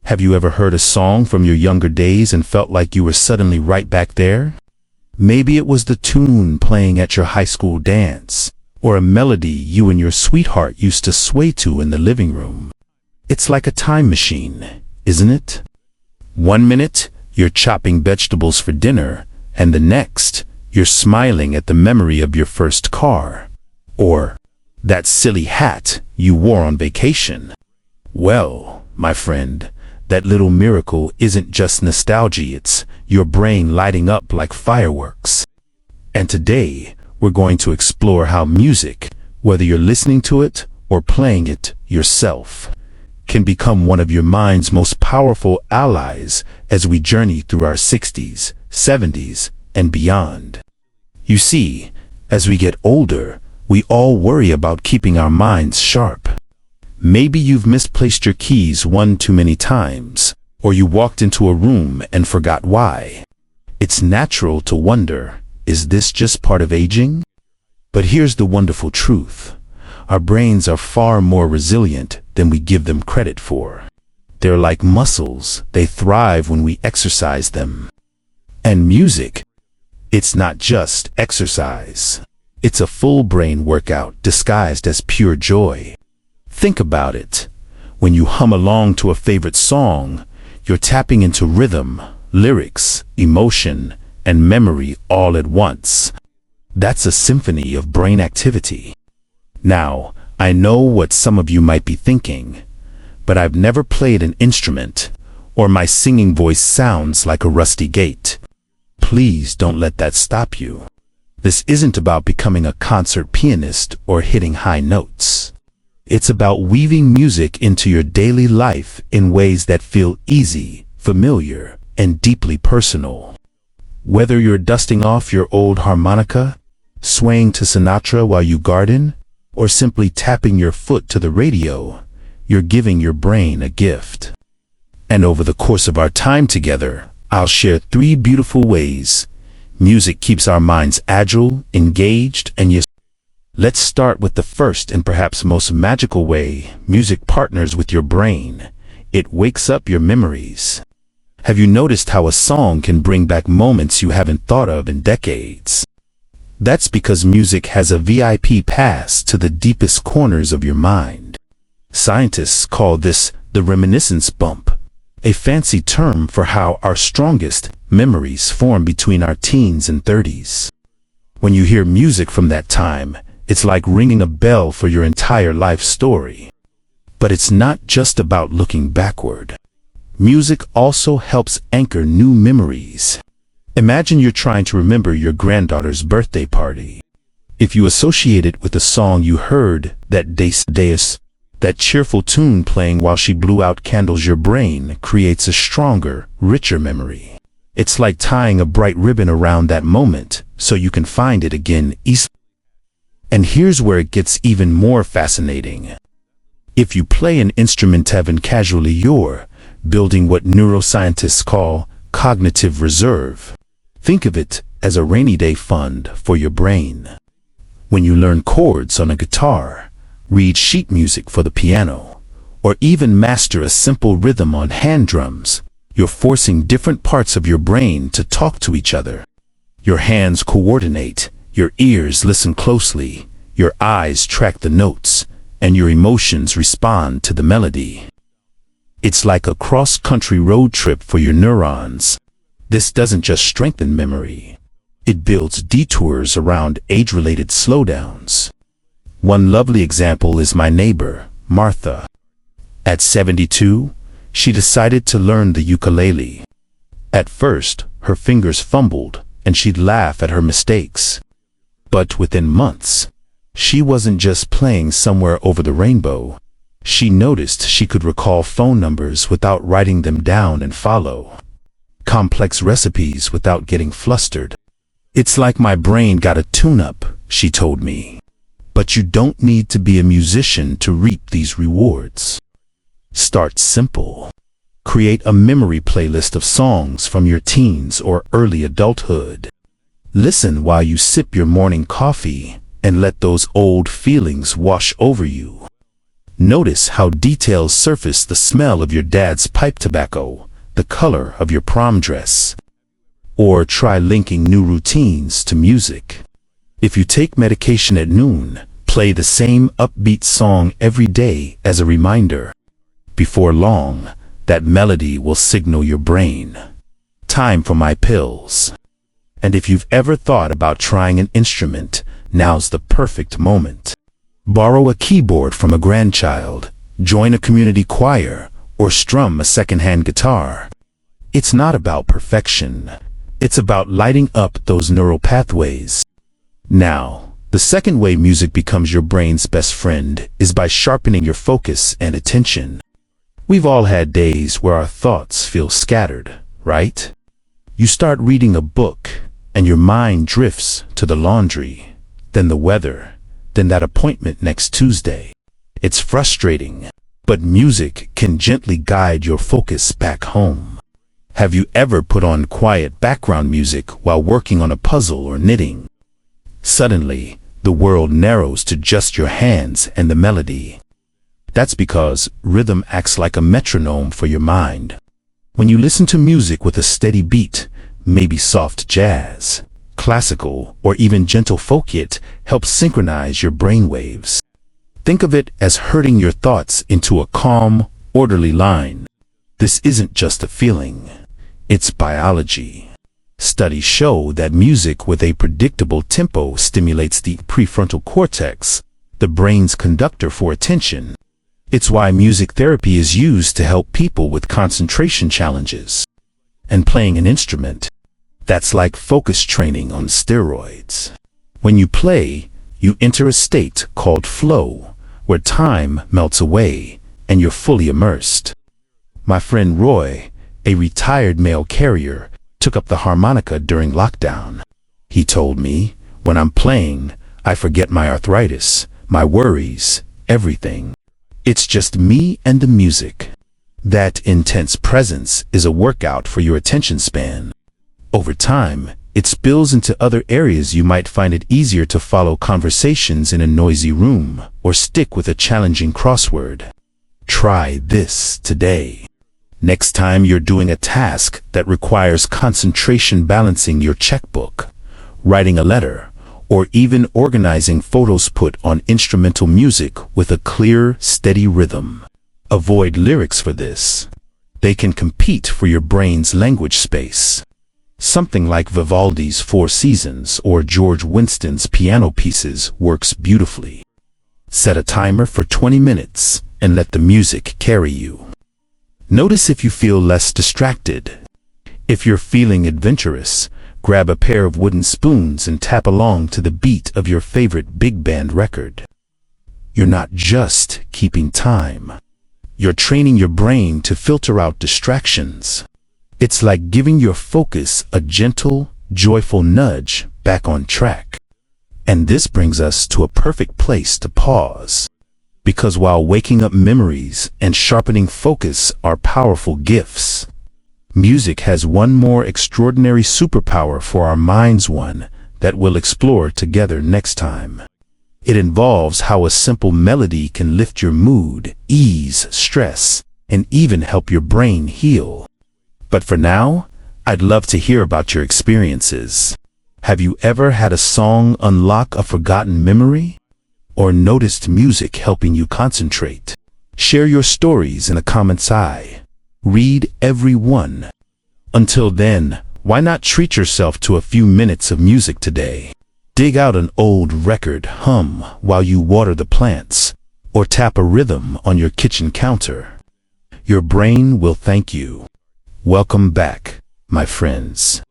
Have you ever heard a song from your younger days and felt like you were suddenly right back there? Maybe it was the tune playing at your high school dance, or a melody you and your sweetheart used to sway to in the living room. It's like a time machine, isn't it? 1 minute, you're chopping vegetables for dinner, and the next, you're smiling at the memory of your first car. Or that silly hat you wore on vacation. Well, my friend, that little miracle isn't just nostalgia, it's your brain lighting up like fireworks. And today, we're going to explore how music, whether you're listening to it or playing it yourself, can become one of your mind's most powerful allies as we journey through our 60s, 70s, and beyond. You see, as we get older, we all worry about keeping our minds sharp. Maybe you've misplaced your keys one too many times, or you walked into a room and forgot why. It's natural to wonder, is this just part of aging? But here's the wonderful truth. Our brains are far more resilient than we give them credit for. They're like muscles, they thrive when we exercise them. And music, it's not just exercise. It's a full brain workout disguised as pure joy. Think about it. When you hum along to a favorite song, you're tapping into rhythm, lyrics, emotion, and memory all at once. That's a symphony of brain activity. Now, I know what some of you might be thinking, but I've never played an instrument, or my singing voice sounds like a rusty gate. Please don't let that stop you. This isn't about becoming a concert pianist or hitting high notes. It's about weaving music into your daily life in ways that feel easy, familiar, and deeply personal. Whether you're dusting off your old harmonica, swaying to Sinatra while you garden, or simply tapping your foot to the radio, you're giving your brain a gift. And over the course of our time together, I'll share 3 beautiful ways music keeps our minds agile, engaged, and yes. Let's start with the first and perhaps most magical way music partners with your brain. It wakes up your memories. Have you noticed how a song can bring back moments you haven't thought of in decades? That's because music has a VIP pass to the deepest corners of your mind. Scientists call this the reminiscence bump, a fancy term for how our strongest memories form between our teens and 30s. When you hear music from that time, it's like ringing a bell for your entire life story. But it's not just about looking backward. Music also helps anchor new memories. Imagine you're trying to remember your granddaughter's birthday party. If you associate it with a song you heard that Deus, that cheerful tune playing while she blew out candles, your brain creates a stronger, richer memory. It's like tying a bright ribbon around that moment so you can find it again easily. And here's where it gets even more fascinating. If you play an instrument even casually, you're building what neuroscientists call cognitive reserve. Think of it as a rainy day fund for your brain. When you learn chords on a guitar, read sheet music for the piano, or even master a simple rhythm on hand drums, you're forcing different parts of your brain to talk to each other. Your hands coordinate, your ears listen closely, your eyes track the notes, and your emotions respond to the melody. It's like a cross-country road trip for your neurons. This doesn't just strengthen memory. It builds detours around age-related slowdowns. One lovely example is my neighbor, Martha. At 72, she decided to learn the ukulele. At first, her fingers fumbled, and she'd laugh at her mistakes. But within months, she wasn't just playing Somewhere Over the Rainbow. She noticed she could recall phone numbers without writing them down and follow complex recipes without getting flustered. It's like my brain got a tune-up, she told me. But you don't need to be a musician to reap these rewards. Start simple. Create a memory playlist of songs from your teens or early adulthood. Listen while you sip your morning coffee and let those old feelings wash over you. Notice how details surface: the smell of your dad's pipe tobacco, the color of your prom dress. Or try linking new routines to music. If you take medication at noon, play the same upbeat song every day as a reminder. Before long, that melody will signal your brain, time for my pills. And if you've ever thought about trying an instrument, now's the perfect moment. Borrow a keyboard from a grandchild, join a community choir, or strum a secondhand guitar. It's not about perfection. It's about lighting up those neural pathways. Now, the second way music becomes your brain's best friend is by sharpening your focus and attention. We've all had days where our thoughts feel scattered, right? You start reading a book, and your mind drifts to the laundry, then the weather, then that appointment next Tuesday. It's frustrating, but music can gently guide your focus back home. Have you ever put on quiet background music while working on a puzzle or knitting? Suddenly, the world narrows to just your hands and the melody. That's because rhythm acts like a metronome for your mind. When you listen to music with a steady beat, maybe soft jazz, classical, or even gentle folk, it helps synchronize your brainwaves. Think of it as herding your thoughts into a calm, orderly line. This isn't just a feeling, it's biology. Studies show that music with a predictable tempo stimulates the prefrontal cortex, the brain's conductor for attention. It's why music therapy is used to help people with concentration challenges. And playing an instrument, that's like focus training on steroids. When you play, you enter a state called flow, where time melts away and you're fully immersed. My friend Roy, a retired mail carrier, took up the harmonica during lockdown. He told me, "When I'm playing, I forget my arthritis, my worries, everything. It's just me and the music." That intense presence is a workout for your attention span. Over time, it spills into other areas. You might find it easier to follow conversations in a noisy room or stick with a challenging crossword. Try this today. Next time you're doing a task that requires concentration, balancing your checkbook, writing a letter, or even organizing photos, put on instrumental music with a clear, steady rhythm. Avoid lyrics for this. They can compete for your brain's language space. Something like Vivaldi's Four Seasons or George Winston's piano pieces works beautifully. Set a timer for 20 minutes and let the music carry you. Notice if you feel less distracted. If you're feeling adventurous, grab a pair of wooden spoons and tap along to the beat of your favorite big band record. You're not just keeping time. You're training your brain to filter out distractions. It's like giving your focus a gentle, joyful nudge back on track. And this brings us to a perfect place to pause. Because while waking up memories and sharpening focus are powerful gifts, music has one more extraordinary superpower for our minds, one that we'll explore together next time. It involves how a simple melody can lift your mood, ease stress, and even help your brain heal. But for now, I'd love to hear about your experiences. Have you ever had a song unlock a forgotten memory? Or noticed music helping you concentrate? Share your stories in the comments. I read every one. Until then, why not treat yourself to a few minutes of music today? Dig out an old record, hum while you water the plants, or tap a rhythm on your kitchen counter. Your brain will thank you. Welcome back, my friends.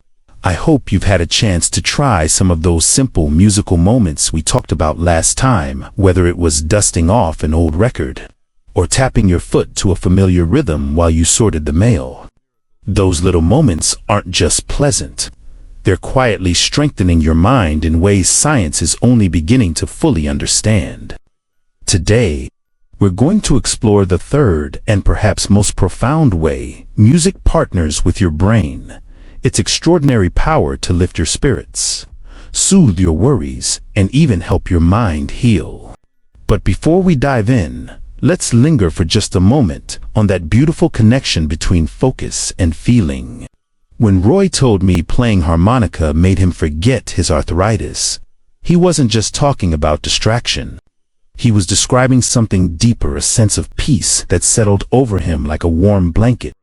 I hope you've had a chance to try some of those simple musical moments we talked about last time, whether it was dusting off an old record or tapping your foot to a familiar rhythm while you sorted the mail. Those little moments aren't just pleasant. They're quietly strengthening your mind in ways science is only beginning to fully understand. Today, we're going to explore the third and perhaps most profound way music partners with your brain. Its extraordinary power to lift your spirits, soothe your worries, and even help your mind heal. But before we dive in, Let's linger for just a moment on that beautiful connection between focus and feeling. When Roy told me playing harmonica made him forget his arthritis, he wasn't just talking about distraction. He was describing something deeper, a sense of peace that settled over him like a warm blanket.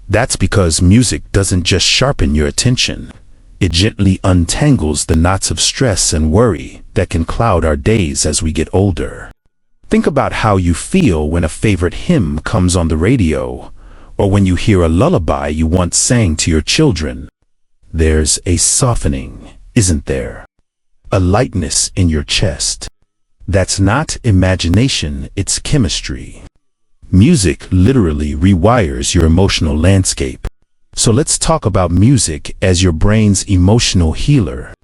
That's because music doesn't just sharpen your attention. It gently untangles the knots of stress and worry that can cloud our days as we get older. Think about how you feel when a favorite hymn comes on the radio, or when you hear a lullaby you once sang to your children. There's a softening, isn't there? A lightness in your chest. That's not imagination, it's chemistry. Music literally rewires your emotional landscape. So let's talk about music as your brain's emotional healer.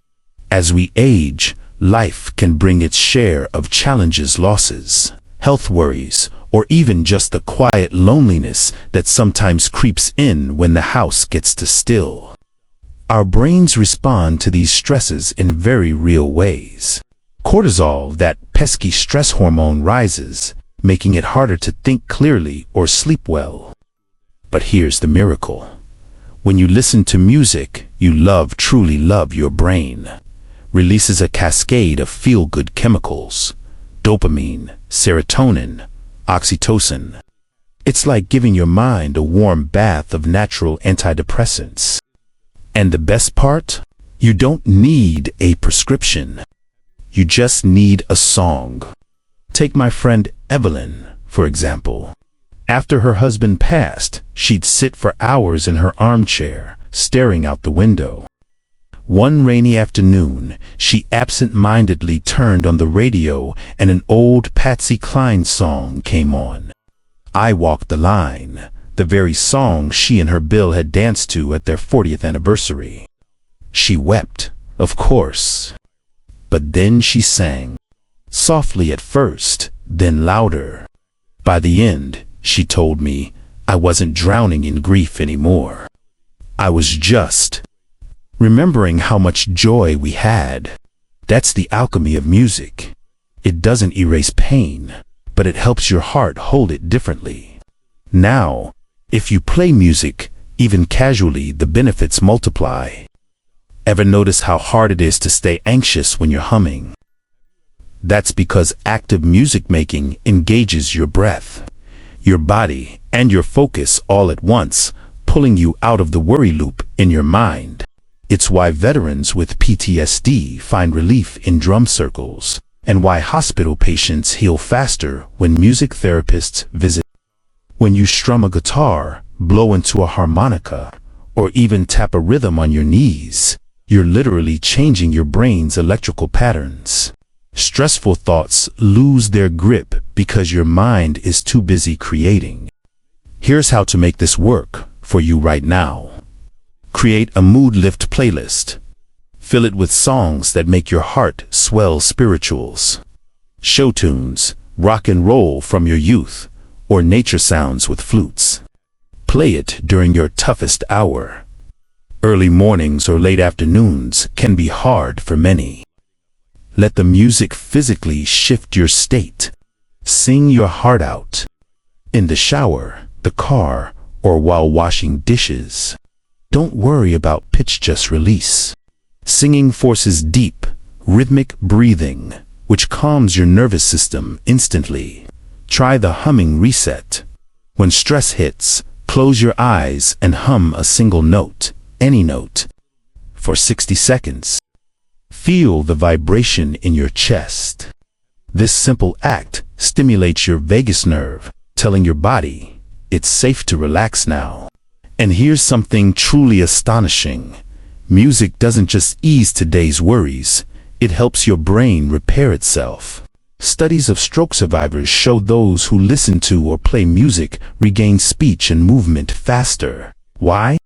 As we age, life can bring its share of challenges, losses, health worries, or even just the quiet loneliness that sometimes creeps in when the house gets too still. Our brains respond to these stresses in very real ways. Cortisol, that pesky stress hormone, rises, making it harder to think clearly or sleep well. But here's the miracle. When you listen to music you love, truly love, your brain releases a cascade of feel-good chemicals: dopamine, serotonin, oxytocin. It's like giving your mind a warm bath of natural antidepressants. And the best part? You don't need a prescription. You just need a song. Take my friend Evelyn, for example. After her husband passed, she'd sit for hours in her armchair, staring out the window. One rainy afternoon, she absent-mindedly turned on the radio and an old Patsy Cline song came on. "I Walk the Line," the very song she and her Bill had danced to at their 40th anniversary. She wept, of course. But then she sang. Softly at first, then louder. By the end, she told me, I wasn't drowning in grief anymore. I was just remembering how much joy we had. That's the alchemy of music. It doesn't erase pain, but it helps your heart hold it differently. Now, if you play music, even casually, the benefits multiply. Ever notice how hard it is to stay anxious when you're humming? That's because active music making engages your breath, your body, and your focus all at once, pulling you out of the worry loop in your mind. It's why veterans with PTSD find relief in drum circles, and why hospital patients heal faster when music therapists visit. When you strum a guitar, blow into a harmonica, or even tap a rhythm on your knees, you're literally changing your brain's electrical patterns. Stressful thoughts lose their grip because your mind is too busy creating. Here's how to make this work for you right now. Create a mood lift playlist. Fill it with songs that make your heart swell: spirituals, show tunes, rock and roll from your youth, or nature sounds with flutes. Play it during your toughest hour. Early mornings or late afternoons can be hard for many. Let the music physically shift your state. Sing your heart out. In the shower, the car, or while washing dishes. Don't worry about pitch, just release. Singing forces deep, rhythmic breathing, which calms your nervous system instantly. Try the humming reset. When stress hits, close your eyes and hum a single note, any note, for 60 seconds. Feel the vibration in your chest. This simple act stimulates your vagus nerve, telling your body it's safe to relax now. And here's something truly astonishing. Music doesn't just ease today's worries, it helps your brain repair itself. Studies of stroke survivors show those who listen to or play music regain speech and movement faster. Why?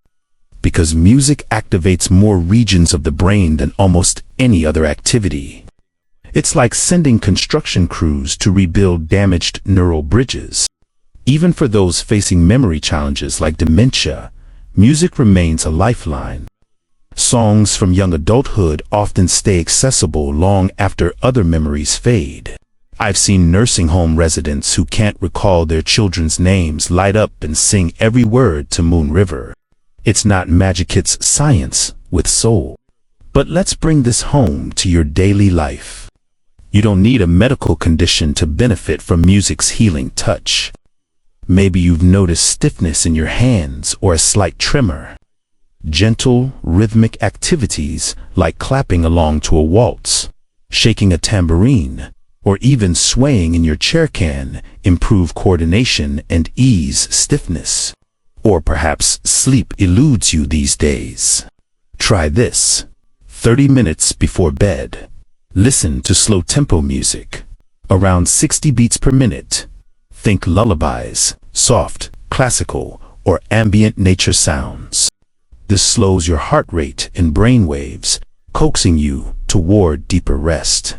Because music activates more regions of the brain than almost any other activity. It's like sending construction crews to rebuild damaged neural bridges. Even for those facing memory challenges like dementia, music remains a lifeline. Songs from young adulthood often stay accessible long after other memories fade. I've seen nursing home residents who can't recall their children's names light up and sing every word to Moon River. It's not magic, it's science with soul. But let's bring this home to your daily life. You don't need a medical condition to benefit from music's healing touch. Maybe you've noticed stiffness in your hands or a slight tremor. Gentle, rhythmic activities like clapping along to a waltz, shaking a tambourine, or even swaying in your chair can improve coordination and ease stiffness. Or perhaps sleep eludes you these days. Try this. 30 minutes before bed. Listen to slow tempo music, around 60 beats per minute. Think lullabies, soft, classical, or ambient nature sounds. This slows your heart rate and brain waves, coaxing you toward deeper rest.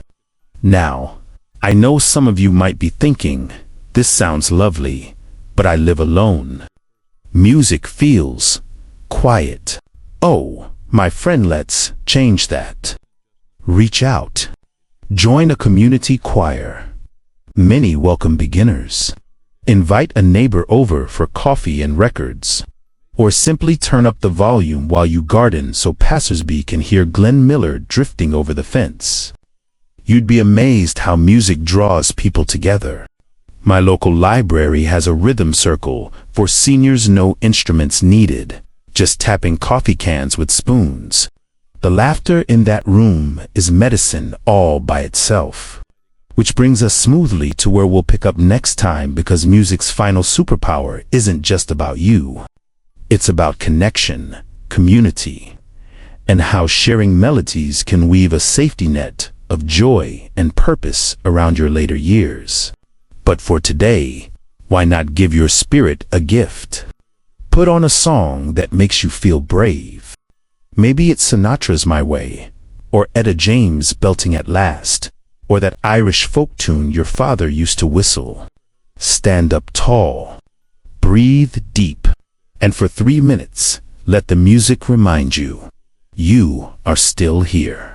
Now, I know some of you might be thinking, this sounds lovely, but I live alone. Music feels quiet. Oh, my friend, let's change that. Reach out. Join a community choir. Many welcome beginners. Invite a neighbor over for coffee and records. Or simply turn up the volume while you garden so passersby can hear Glenn Miller drifting over the fence. You'd be amazed how music draws people together. My local library has a rhythm circle for seniors, no instruments needed, just tapping coffee cans with spoons. The laughter in that room is medicine all by itself. Which brings us smoothly to where we'll pick up next time, because music's final superpower isn't just about you. It's about connection, community, and how sharing melodies can weave a safety net of joy and purpose around your later years. But for today, why not give your spirit a gift? Put on a song that makes you feel brave. Maybe it's Sinatra's My Way, or Etta James belting At Last, or that Irish folk tune your father used to whistle. Stand up tall, breathe deep, and for 3 minutes, let the music remind you, you are still here.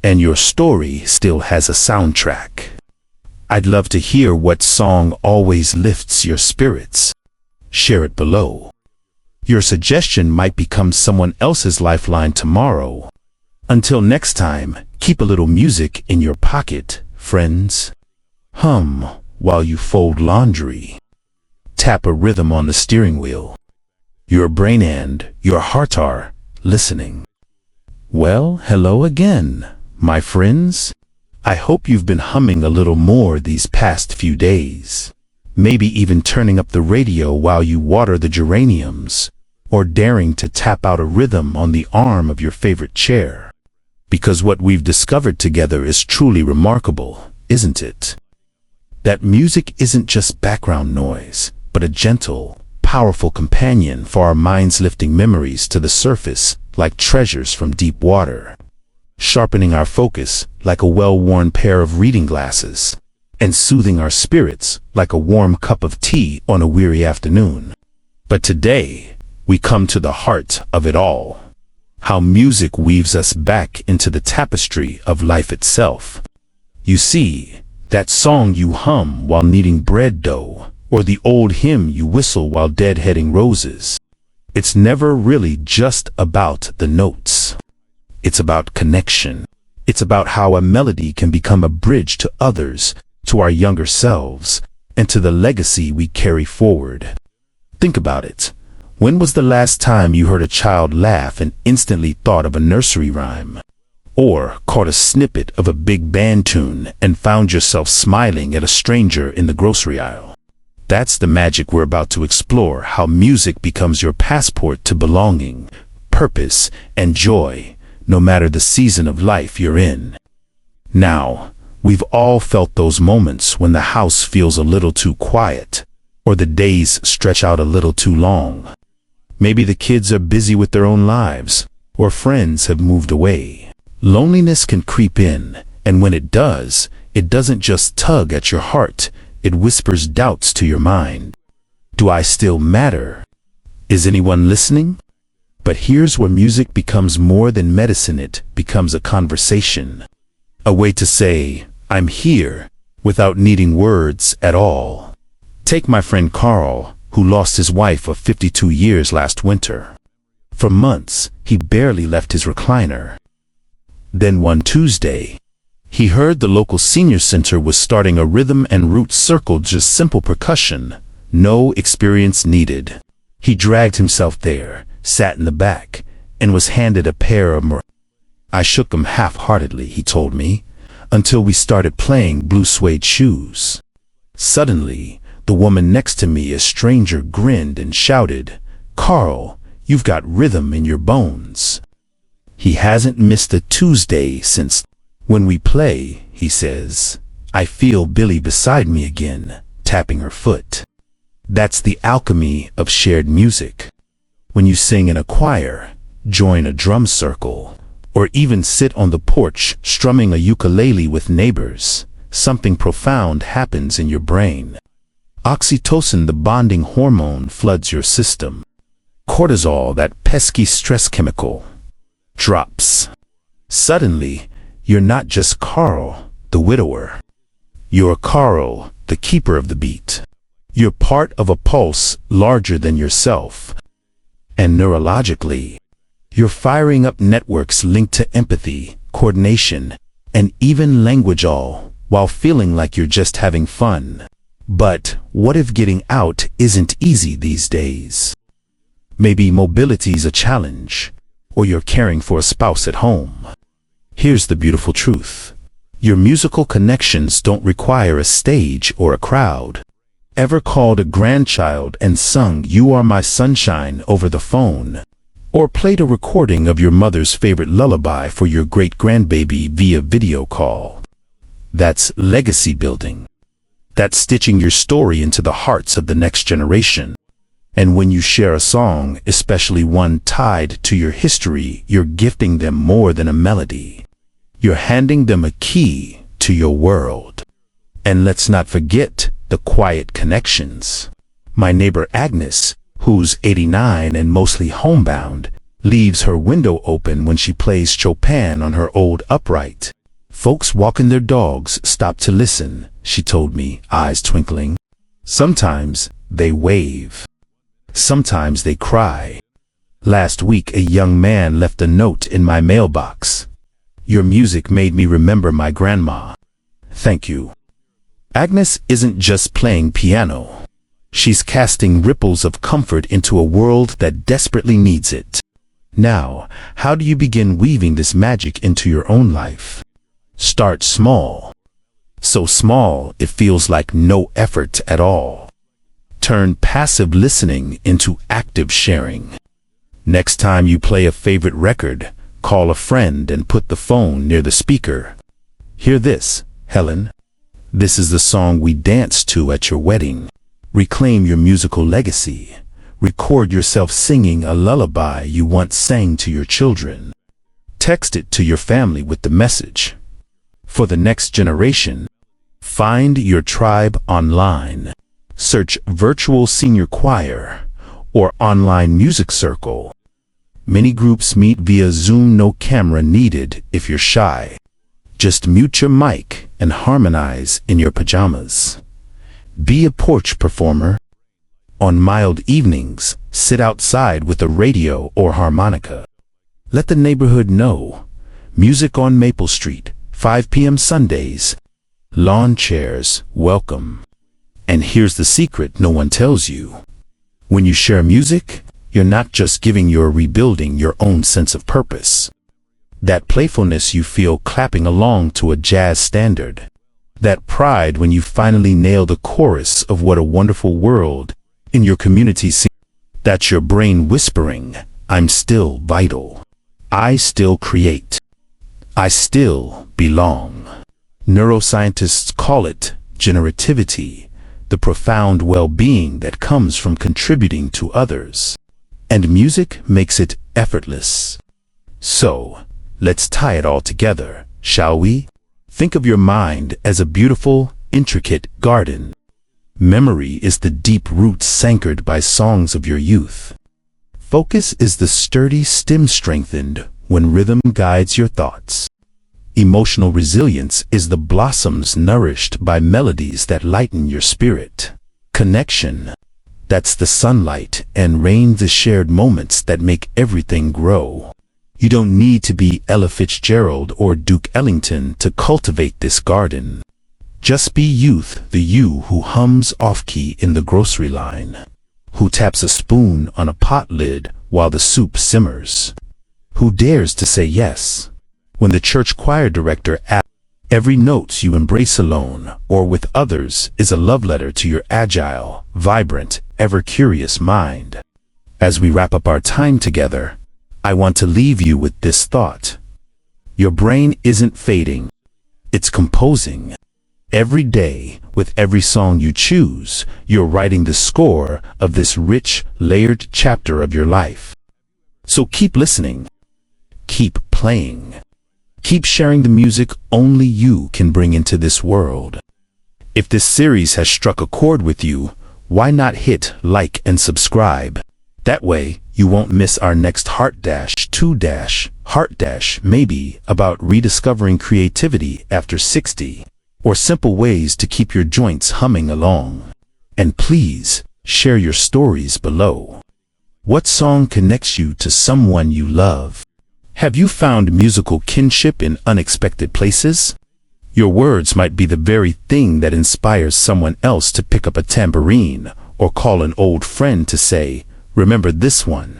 And your story still has a soundtrack. I'd love to hear what song always lifts your spirits. Share it below. Your suggestion might become someone else's lifeline tomorrow. Until next time, keep a little music in your pocket, friends. Hum while you fold laundry. Tap a rhythm on the steering wheel. Your brain and your heart are listening. Well, hello again, my friends. I hope you've been humming a little more these past few days. Maybe even turning up the radio while you water the geraniums, or daring to tap out a rhythm on the arm of your favorite chair. Because what we've discovered together is truly remarkable, isn't it? That music isn't just background noise, but a gentle, powerful companion for our minds, lifting memories to the surface like treasures from deep water, sharpening our focus like a well-worn pair of reading glasses, and soothing our spirits like a warm cup of tea on a weary afternoon. But today, we come to the heart of it all. How music weaves us back into the tapestry of life itself. You see, that song you hum while kneading bread dough, or the old hymn you whistle while deadheading roses. It's never really just about the notes. It's about connection. It's about how a melody can become a bridge to others, to our younger selves, and to the legacy we carry forward. Think about it. When was the last time you heard a child laugh and instantly thought of a nursery rhyme? Or caught a snippet of a big band tune and found yourself smiling at a stranger in the grocery aisle? That's the magic we're about to explore, how music becomes your passport to belonging, purpose, and joy, no matter the season of life you're in. Now, we've all felt those moments when the house feels a little too quiet, or the days stretch out a little too long. Maybe the kids are busy with their own lives, or friends have moved away. Loneliness can creep in, and when it does, it doesn't just tug at your heart, it whispers doubts to your mind. Do I still matter? Is anyone listening? But here's where music becomes more than medicine. It becomes a conversation. A way to say, I'm here, without needing words at all. Take my friend Carl, who lost his wife of 52 years last winter. For months, he barely left his recliner. Then one Tuesday, he heard the local senior center was starting a rhythm and root circle, just simple percussion, no experience needed. He dragged himself there, sat in the back, and was handed a pair of I shook him half-heartedly, he told me, until we started playing blue suede shoes. Suddenly, the woman next to me, a stranger, grinned and shouted, "Carl, you've got rhythm in your bones." He hasn't missed a Tuesday since. When we play, he says, I feel Billy beside me again, tapping her foot. That's the alchemy of shared music. When you sing in a choir, join a drum circle, or even sit on the porch strumming a ukulele with neighbors, something profound happens in your brain. Oxytocin, the bonding hormone, floods your system. Cortisol, that pesky stress chemical, drops. Suddenly, you're not just Carl, the widower. You're Carl, the keeper of the beat. You're part of a pulse larger than yourself. And neurologically, you're firing up networks linked to empathy, coordination, and even language, all while feeling like you're just having fun. But what if getting out isn't easy these days? Maybe mobility's a challenge, or you're caring for a spouse at home. Here's the beautiful truth. Your musical connections don't require a stage or a crowd. Ever called a grandchild and sung "You Are My Sunshine" over the phone? Or played a recording of your mother's favorite lullaby for your great-grandbaby via video call? That's legacy building. That's stitching your story into the hearts of the next generation. And when you share a song, especially one tied to your history, you're gifting them more than a melody. You're handing them a key to your world. And let's not forget the quiet connections. My neighbor Agnes, who's 89 and mostly homebound, leaves her window open when she plays Chopin on her old upright. Folks walking their dogs stop to listen, she told me, eyes twinkling. Sometimes they wave. Sometimes they cry. Last week, a young man left a note in my mailbox. "Your music made me remember my grandma. Thank you." Agnes isn't just playing piano. She's casting ripples of comfort into a world that desperately needs it. Now, how do you begin weaving this magic into your own life? Start small. So small it feels like no effort at all. Turn passive listening into active sharing. Next time you play a favorite record, call a friend and put the phone near the speaker. "Hear this, Helen. This is the song we danced to at your wedding." Reclaim your musical legacy. Record yourself singing a lullaby you once sang to your children. Text it to your family with the message. For the next generation, find your tribe online. Search virtual senior choir or online music circle. Many groups meet via Zoom, no camera needed if you're shy. Just mute your mic and harmonize in your pajamas. Be a porch performer. On mild evenings, sit outside with a radio or harmonica. Let the neighborhood know. Music on Maple Street, 5 p.m. Sundays. Lawn chairs, welcome. And here's the secret no one tells you. When you share music, you're not just giving, you're rebuilding your own sense of purpose. That playfulness you feel clapping along to a jazz standard. That pride when you finally nail the chorus of "What a Wonderful World" in your community scene. That's your brain whispering, "I'm still vital. I still create. I still belong." Neuroscientists call it generativity, the profound well-being that comes from contributing to others. And music makes it effortless. So, let's tie it all together, shall we? Think of your mind as a beautiful, intricate garden. Memory is the deep roots anchored by songs of your youth. Focus is the sturdy stem strengthened when rhythm guides your thoughts. Emotional resilience is the blossoms nourished by melodies that lighten your spirit. Connection, that's the sunlight and rain, the shared moments that make everything grow. You don't need to be Ella Fitzgerald or Duke Ellington to cultivate this garden. Just be youth, the you who hums off-key in the grocery line, who taps a spoon on a pot lid while the soup simmers, who dares to say yes when the church choir director asks. Every note you embrace alone or with others is a love letter to your agile, vibrant, ever-curious mind. As we wrap up our time together, I want to leave you with this thought. Your brain isn't fading, it's composing. Every day, with every song you choose, you're writing the score of this rich, layered chapter of your life. So keep listening, keep playing, keep sharing the music only you can bring into this world. If this series has struck a chord with you, why not hit like and subscribe? That way, you won't miss our next Heart-2-Heart- maybe about rediscovering creativity after 60, or simple ways to keep your joints humming along. And please, share your stories below. What song connects you to someone you love? Have you found musical kinship in unexpected places? Your words might be the very thing that inspires someone else to pick up a tambourine or call an old friend to say, "Remember this one."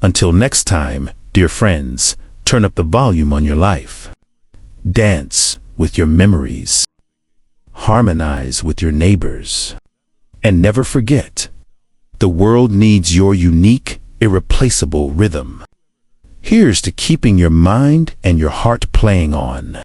Until next time, dear friends, turn up the volume on your life. Dance with your memories. Harmonize with your neighbors. And never forget, the world needs your unique, irreplaceable rhythm. Here's to keeping your mind and your heart playing on.